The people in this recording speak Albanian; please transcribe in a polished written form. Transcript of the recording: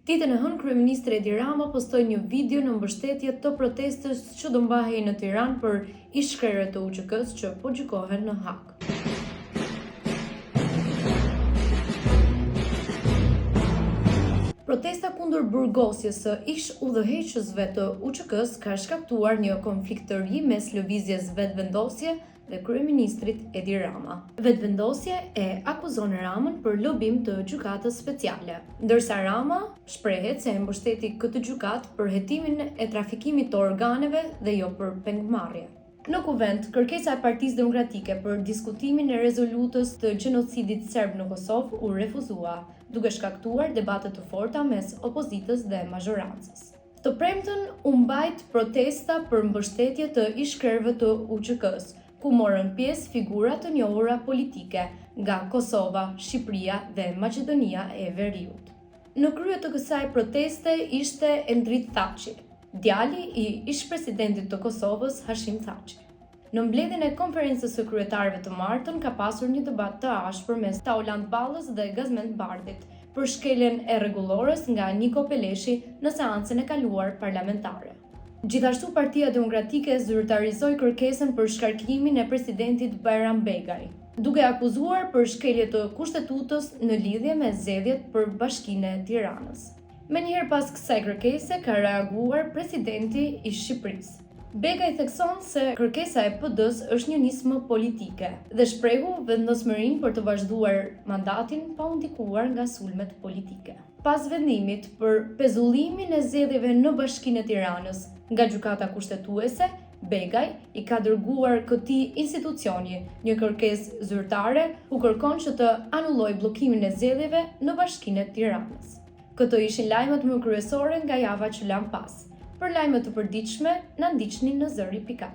Ditën e hënë, kryeministri Edi Rama postoi një video në mbështetje të protestës që do mbahej në Tiranë për ish-krerët të UÇK-s që po gjykohen në Hag. Protesta kundër burgosjes së ish-udhëheqësve të UÇK-s ka shkaktuar një konflikt të ri mes lëvizjes Vetëvendosje dhe kryeministrit Edi Rama. Vetëvendosje e akuzon Ramën për lobim të gjykatës speciale, ndërsa Rama shprehet se e mbështeti këtë gjykatë për hetimin e trafikimit të organeve dhe jo për pengmarrje. Në kuvent, kërkesa e Partisë Demokratike për diskutimin e rezolutës të gjenocidit serb në Kosovë u refuzua, duke shkaktuar debate të forta mes opozitës dhe mazhorancës. Të premten u mbajt protesta për mbështetje të ish-krerëve të UÇK-s, ku morën pjesë figura të njohura politike nga Kosova, Shqipëria dhe Maqedonia e Veriut. Në krye të kësaj proteste ishte Endrit Thaçi, djali i ish-presidentit të Kosovës Hashim Thaçi. Në mbledhjen e konferencës së kryetarëve të martën ka pasur një debat të ashpër mes Taulant Ballës dhe Gazmend Bardhit për shkeljen e rregullores nga Niko Peleshi në seancën e kaluar parlamentare. Gjithashtu Partia Demokratike zyrtarizoi kërkesën për shkarkimin e presidentit Bajram Begaj, duke akuzuar për shkelje të kushtetutës në lidhje me zgjedhjet për Bashkinë e Tiranës. Menjëherë pas kësaj kërkese ka reaguar presidenti i Shqipërisë. Begaj thekson se kërkesa e PD-s është një nismë politike dhe shprehu vendosmërinë për të vazhduar mandatin pa u ndikuar nga sulmet politike. Pas vendimit për pezullimin e zgjedhjeve në Bashkinë e Tiranës nga gjykata kushtetuese, Begaj i ka dërguar këtij institucioni një kërkesë zyrtare ku kërkon që të anullojë bllokimin e zgjedhjeve në Bashkinë e Tiranës. Këto ishin lajmet më kryesore nga java që lan pas. Për lajme të përditshme, na ndiqni në zëri.al.